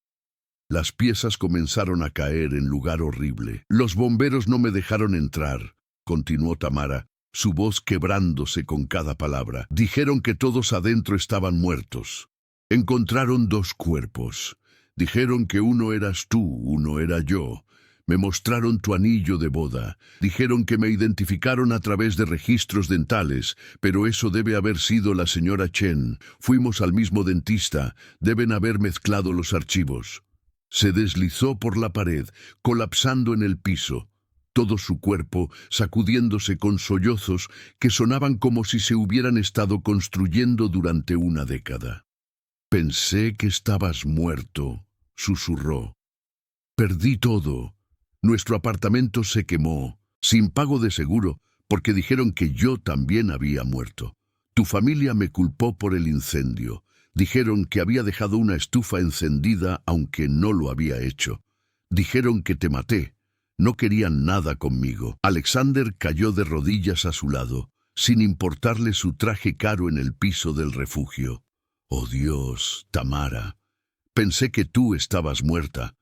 Las piezas comenzaron a caer en lugar horrible. «Los bomberos no me dejaron entrar», continuó Tamara, su voz quebrándose con cada palabra. «Dijeron que todos adentro estaban muertos. Encontraron 2 cuerpos. Dijeron que uno eras tú, uno era yo. Me mostraron tu anillo de boda. Dijeron que me identificaron a través de registros dentales, pero eso debe haber sido la señora Chen. Fuimos al mismo dentista. Deben haber mezclado los archivos». Se deslizó por la pared, colapsando en el piso, todo su cuerpo sacudiéndose con sollozos que sonaban como si se hubieran estado construyendo durante una década. «Pensé que estabas muerto», susurró. «Perdí todo. Nuestro apartamento se quemó, sin pago de seguro, porque dijeron que yo también había muerto. Tu familia me culpó por el incendio. Dijeron que había dejado una estufa encendida aunque no lo había hecho. Dijeron que te maté. No querían nada conmigo». Alexander cayó de rodillas a su lado, sin importarle su traje caro en el piso del refugio. «Oh Dios, Tamara, pensé que tú estabas muerta.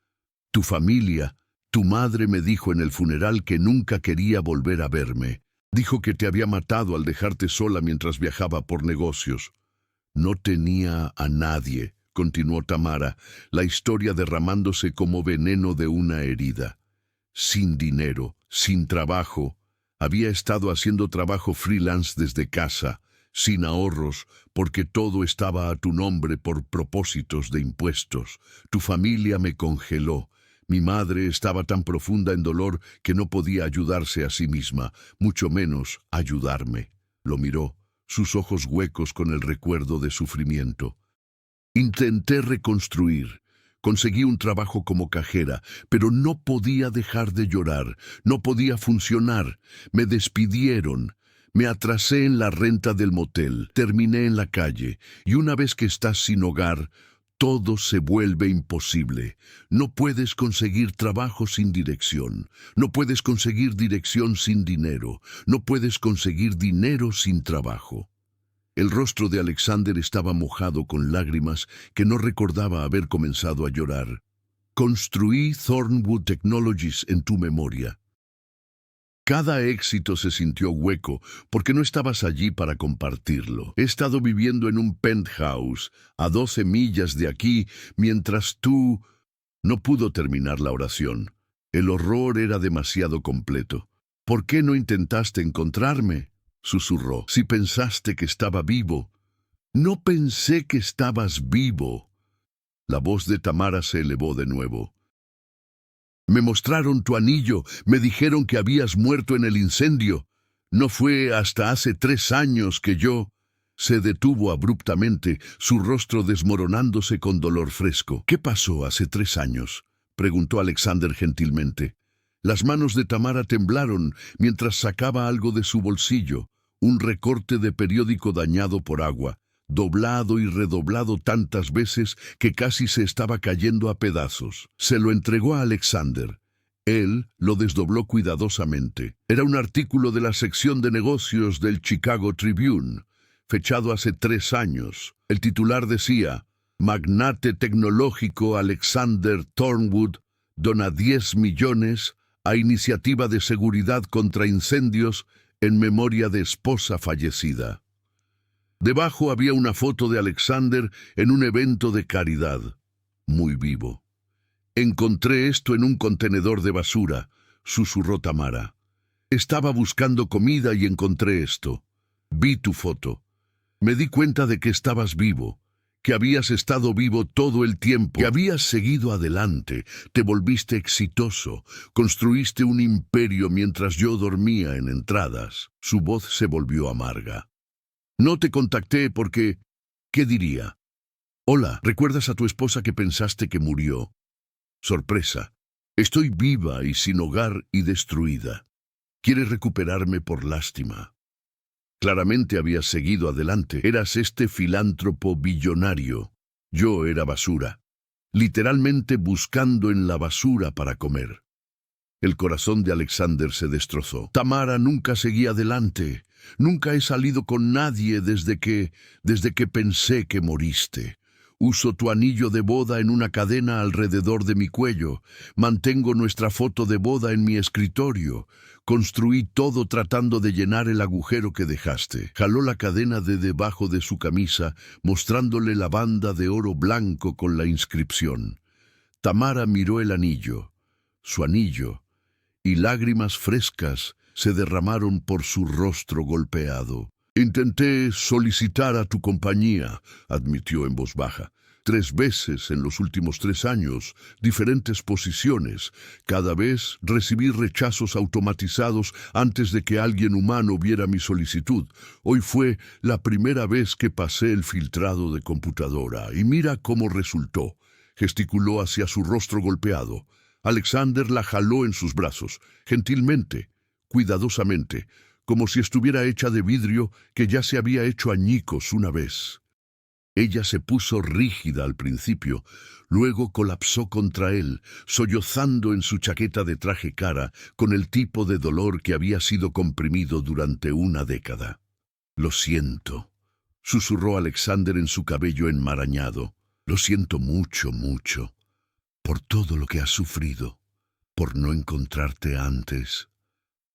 Tu familia, tu madre me dijo en el funeral que nunca quería volver a verme. Dijo que te había matado al dejarte sola mientras viajaba por negocios». «No tenía a nadie», continuó Tamara, la historia derramándose como veneno de una herida. «Sin dinero, sin trabajo. Había estado haciendo trabajo freelance desde casa, sin ahorros, porque todo estaba a tu nombre por propósitos de impuestos. Tu familia me congeló. Mi madre estaba tan profunda en dolor que no podía ayudarse a sí misma, mucho menos ayudarme». Lo miró, sus ojos huecos con el recuerdo de sufrimiento. «Intenté reconstruir. Conseguí un trabajo como cajera, pero no podía dejar de llorar. No podía funcionar. Me despidieron. Me atrasé en la renta del motel, terminé en la calle, y una vez que estás sin hogar, todo se vuelve imposible. No puedes conseguir trabajo sin dirección. No puedes conseguir dirección sin dinero. No puedes conseguir dinero sin trabajo. El rostro de Alexander estaba mojado con lágrimas que no recordaba haber comenzado a llorar. Construí Thornwood Technologies en tu memoria. Cada éxito se sintió hueco porque no estabas allí para compartirlo. He estado viviendo en un penthouse a 12 millas de aquí mientras tú... No pudo terminar la oración. El horror era demasiado completo. ¿Por qué no intentaste encontrarme?, susurró. Si pensaste que estaba vivo. No pensé que estabas vivo. La voz de Tamara se elevó de nuevo. Me mostraron tu anillo, me dijeron que habías muerto en el incendio. No fue hasta hace 3 años que yo... Se detuvo abruptamente, su rostro desmoronándose con dolor fresco. ¿Qué pasó hace 3 años?, preguntó Alexander gentilmente. Las manos de Tamara temblaron mientras sacaba algo de su bolsillo, un recorte de periódico dañado por agua, doblado y redoblado tantas veces que casi se estaba cayendo a pedazos. Se lo entregó a Alexander. Él lo desdobló cuidadosamente. Era un artículo de la sección de negocios del Chicago Tribune, fechado hace 3 años. El titular decía: Magnate tecnológico Alexander Thornwood dona 10 millones a iniciativa de seguridad contra incendios en memoria de esposa fallecida. Debajo había una foto de Alexander en un evento de caridad. Muy vivo. Encontré esto en un contenedor de basura, susurró Tamara. Estaba buscando comida y encontré esto. Vi tu foto. Me di cuenta de que estabas vivo, que habías estado vivo todo el tiempo, que habías seguido adelante, te volviste exitoso, construiste un imperio mientras yo dormía en entradas. Su voz se volvió amarga. No te contacté porque... ¿Qué diría? Hola, ¿recuerdas a tu esposa que pensaste que murió? Sorpresa. Estoy viva y sin hogar y destruida. ¿Quieres recuperarme por lástima? Claramente habías seguido adelante. Eras este filántropo billonario. Yo era basura. Literalmente buscando en la basura para comer. El corazón de Alexander se destrozó. Tamara nunca seguía adelante. Nunca he salido con nadie desde que pensé que moriste. Uso tu anillo de boda en una cadena alrededor de mi cuello. Mantengo nuestra foto de boda en mi escritorio. Construí todo tratando de llenar el agujero que dejaste. Jaló la cadena de debajo de su camisa, mostrándole la banda de oro blanco con la inscripción. Tamara miró el anillo, su anillo, y lágrimas frescas se derramaron por su rostro golpeado. Intenté solicitar a tu compañía, admitió en voz baja. 3 veces en los últimos 3 años, diferentes posiciones. Cada vez recibí rechazos automatizados antes de que alguien humano viera mi solicitud. Hoy fue la primera vez que pasé el filtrado de computadora. Y mira cómo resultó. Gesticuló hacia su rostro golpeado. Alexander la jaló en sus brazos, gentilmente, cuidadosamente, como si estuviera hecha de vidrio que ya se había hecho añicos una vez. Ella se puso rígida al principio, luego colapsó contra él, sollozando en su chaqueta de traje cara con el tipo de dolor que había sido comprimido durante una década. Lo siento, susurró Alexander en su cabello enmarañado. Lo siento mucho, mucho, por todo lo que has sufrido, por no encontrarte antes,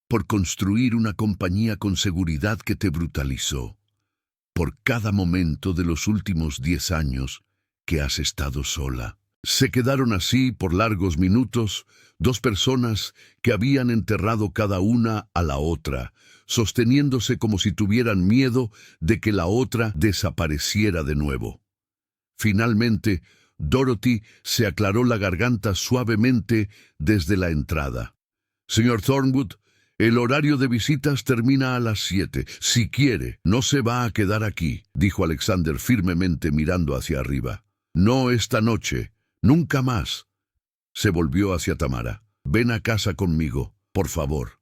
por construir una compañía con seguridad que te brutalizó, por cada momento de los últimos 10 años que has estado sola. Se quedaron así por largos minutos, 2 personas que habían enterrado cada una a la otra, sosteniéndose como si tuvieran miedo de que la otra desapareciera de nuevo. Finalmente, Dorothy se aclaró la garganta suavemente desde la entrada. Señor Thornwood, el horario de visitas termina a las 7. Si quiere, no se va a quedar aquí, dijo Alexander firmemente mirando hacia arriba. No esta noche, nunca más. Se volvió hacia Tamara. Ven a casa conmigo, por favor.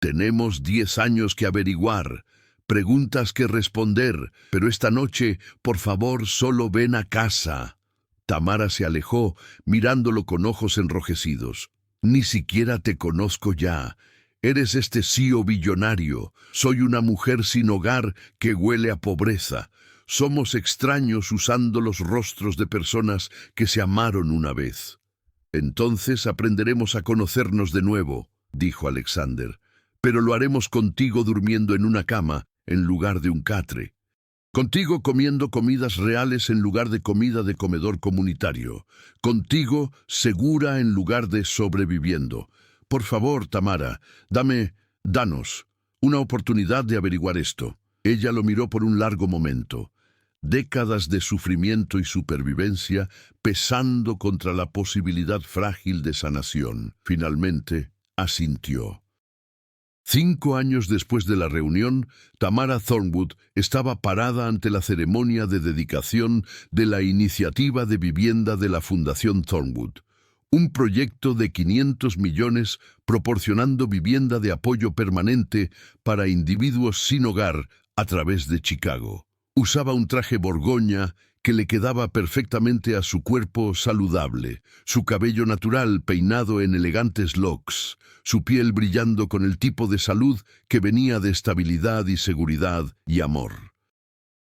Tenemos 10 años que averiguar, preguntas que responder, pero esta noche, por favor, solo ven a casa. Tamara se alejó, mirándolo con ojos enrojecidos. Ni siquiera te conozco ya. Eres este CEO billonario. Soy una mujer sin hogar que huele a pobreza. Somos extraños usando los rostros de personas que se amaron una vez. Entonces aprenderemos a conocernos de nuevo, dijo Alexander. Pero lo haremos contigo durmiendo en una cama en lugar de un catre. Contigo comiendo comidas reales en lugar de comida de comedor comunitario. Contigo segura en lugar de sobreviviendo. Por favor, Tamara, danos una oportunidad de averiguar esto. Ella lo miró por un largo momento. Décadas de sufrimiento y supervivencia pesando contra la posibilidad frágil de sanación. Finalmente, asintió. 5 años después de la reunión, Tamara Thornwood estaba parada ante la ceremonia de dedicación de la iniciativa de vivienda de la Fundación Thornwood, un proyecto de 500 millones proporcionando vivienda de apoyo permanente para individuos sin hogar a través de Chicago. Usaba un traje borgoña que le quedaba perfectamente a su cuerpo saludable, su cabello natural peinado en elegantes locks, su piel brillando con el tipo de salud que venía de estabilidad y seguridad y amor.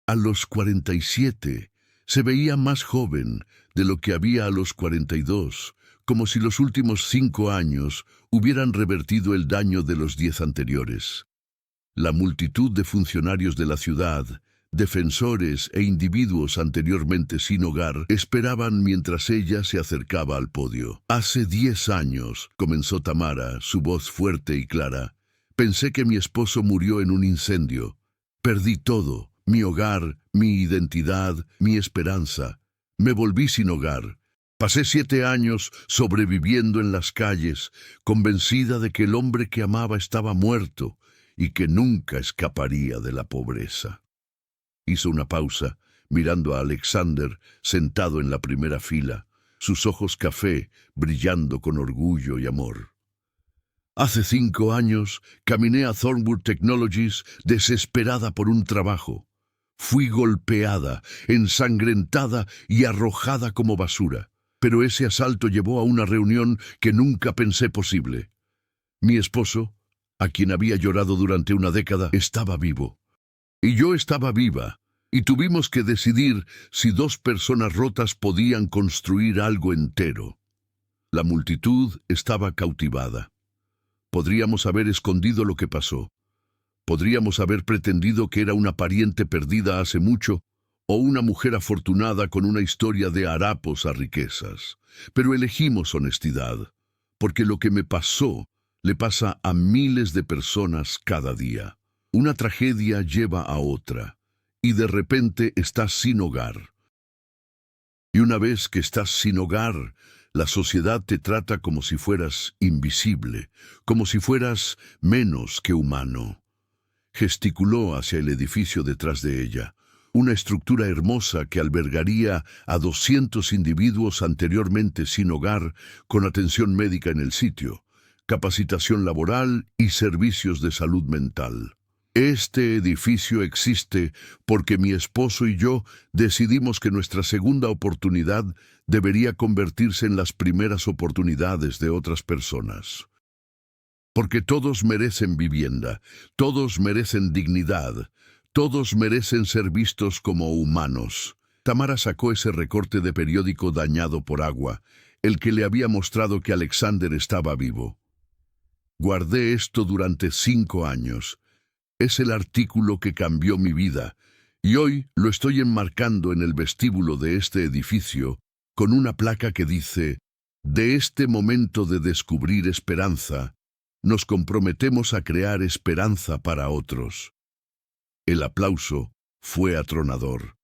A los 47 se veía más joven de lo que había a los 42, como si los últimos 5 años hubieran revertido el daño de los 10 anteriores. La multitud de funcionarios de la ciudad, defensores e individuos anteriormente sin hogar esperaban mientras ella se acercaba al podio. Hace 10 años, comenzó Tamara, su voz fuerte y clara, pensé que mi esposo murió en un incendio. Perdí todo, mi hogar, mi identidad, mi esperanza. Me volví sin hogar. Pasé 7 años sobreviviendo en las calles, convencida de que el hombre que amaba estaba muerto y que nunca escaparía de la pobreza. Hizo una pausa, mirando a Alexander, sentado en la primera fila, sus ojos café brillando con orgullo y amor. Hace 5 años caminé a Thornwood Technologies desesperada por un trabajo. Fui golpeada, ensangrentada y arrojada como basura. Pero ese asalto llevó a una reunión que nunca pensé posible. Mi esposo, a quien había llorado durante una década, estaba vivo. Y yo estaba viva, y tuvimos que decidir si 2 personas rotas podían construir algo entero. La multitud estaba cautivada. Podríamos haber escondido lo que pasó. Podríamos haber pretendido que era una pariente perdida hace mucho, o una mujer afortunada con una historia de harapos a riquezas. Pero elegimos honestidad, porque lo que me pasó le pasa a miles de personas cada día. Una tragedia lleva a otra, y de repente estás sin hogar. Y una vez que estás sin hogar, la sociedad te trata como si fueras invisible, como si fueras menos que humano. Gesticuló hacia el edificio detrás de ella, una estructura hermosa que albergaría a 200 individuos anteriormente sin hogar, con atención médica en el sitio, capacitación laboral y servicios de salud mental. Este edificio existe porque mi esposo y yo decidimos que nuestra segunda oportunidad debería convertirse en las primeras oportunidades de otras personas. Porque todos merecen vivienda, todos merecen dignidad, todos merecen ser vistos como humanos. Tamara sacó ese recorte de periódico dañado por agua, el que le había mostrado que Alexander estaba vivo. Guardé esto durante 5 años. Es el artículo que cambió mi vida, y hoy lo estoy enmarcando en el vestíbulo de este edificio con una placa que dice: de este momento de descubrir esperanza, nos comprometemos a crear esperanza para otros. El aplauso fue atronador.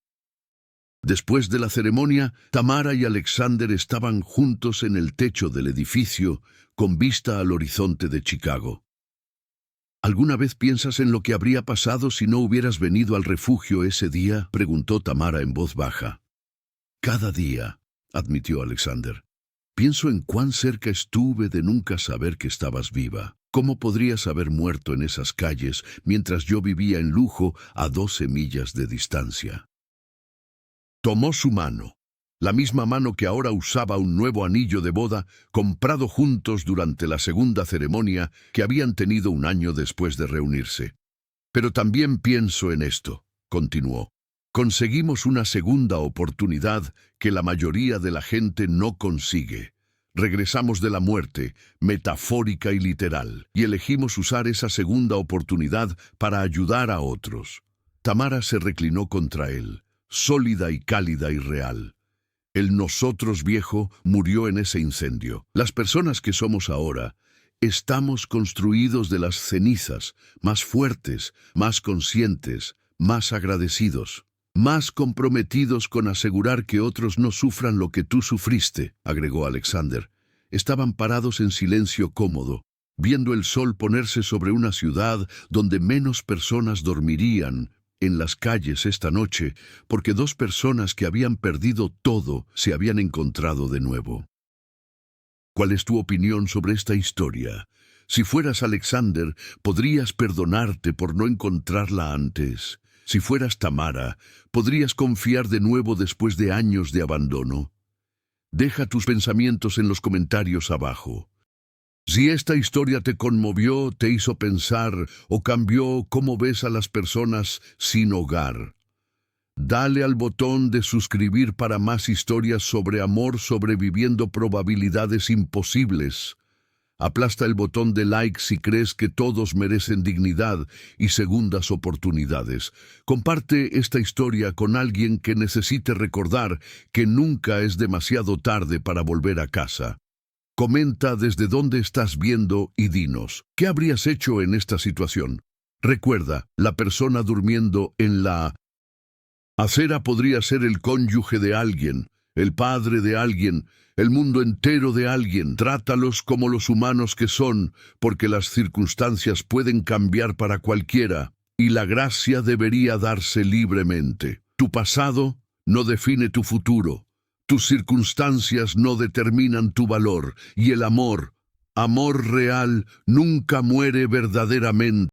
Después de la ceremonia, Tamara y Alexander estaban juntos en el techo del edificio, con vista al horizonte de Chicago. ¿Alguna vez piensas en lo que habría pasado si no hubieras venido al refugio ese día?, preguntó Tamara en voz baja. Cada día, admitió Alexander. Pienso en cuán cerca estuve de nunca saber que estabas viva. ¿Cómo podrías haber muerto en esas calles mientras yo vivía en lujo a 12 millas de distancia? Tomó su mano, la misma mano que ahora usaba un nuevo anillo de boda comprado juntos durante la segunda ceremonia que habían tenido un año después de reunirse. Pero también pienso en esto, continuó. Conseguimos una segunda oportunidad que la mayoría de la gente no consigue. Regresamos de la muerte, metafórica y literal, y elegimos usar esa segunda oportunidad para ayudar a otros. Tamara se reclinó contra él, sólida y cálida y real. El nosotros viejo murió en ese incendio. Las personas que somos ahora estamos construidos de las cenizas, más fuertes, más conscientes, más agradecidos, más comprometidos con asegurar que otros no sufran lo que tú sufriste, agregó Alexander. Estaban parados en silencio cómodo, viendo el sol ponerse sobre una ciudad donde menos personas dormirían en las calles esta noche, porque dos personas que habían perdido todo se habían encontrado de nuevo. ¿Cuál es tu opinión sobre esta historia? Si fueras Alexander, podrías perdonarte por no encontrarla antes. Si fueras Tamara, ¿podrías confiar de nuevo después de años de abandono? Deja tus pensamientos en los comentarios abajo. Si esta historia te conmovió, te hizo pensar o cambió cómo ves a las personas sin hogar, dale al botón de suscribir para más historias sobre amor sobreviviendo probabilidades imposibles. Aplasta el botón de like si crees que todos merecen dignidad y segundas oportunidades. Comparte esta historia con alguien que necesite recordar que nunca es demasiado tarde para volver a casa. Comenta desde dónde estás viendo y dinos, ¿qué habrías hecho en esta situación? Recuerda, la persona durmiendo en la acera podría ser el cónyuge de alguien, el padre de alguien, el mundo entero de alguien. Trátalos como los humanos que son, porque las circunstancias pueden cambiar para cualquiera, y la gracia debería darse libremente. Tu pasado no define tu futuro. Tus circunstancias no determinan tu valor, y el amor real, nunca muere verdaderamente.